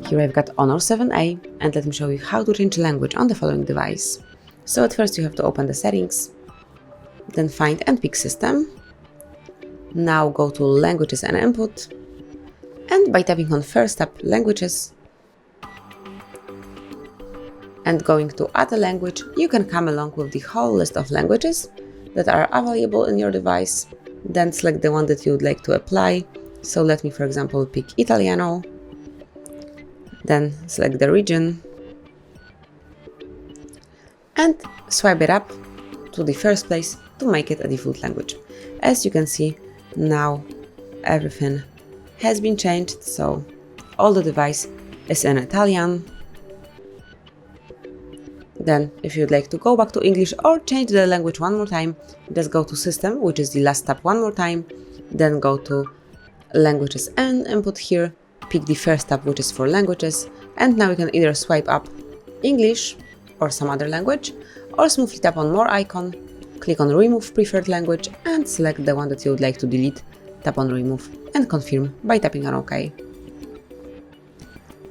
Here I've got Honor 7A, and let me show you how to change language on the following device. So at first you have to open the settings, then find and pick System. Now go to Languages and Input, and by tapping on first tab Languages and going to Add a Language, you can come along with the whole list of languages that are available in your device. Then select the one that you would like to apply. So let me, for example, pick Italiano. Then select the region and swipe it up to the first place to make it a default language. As you can see, now everything has been changed, so all the device is in Italian. Then if you'd like to go back to English or change the language one more time, just go to System, which is the last tab, one more time, then go to Languages and Input here, pick the first tab, which is for languages, and now you can either swipe up English or some other language, or smoothly tap on More icon, click on Remove Preferred Language and select the one that you would like to delete, tap on Remove and confirm by tapping on OK.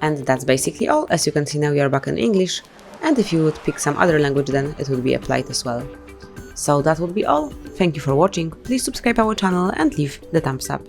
And that's basically all. As you can see, now we are back in English, and if you would pick some other language, then it would be applied as well. So that would be all. Thank you for watching, please subscribe our channel and leave the thumbs up.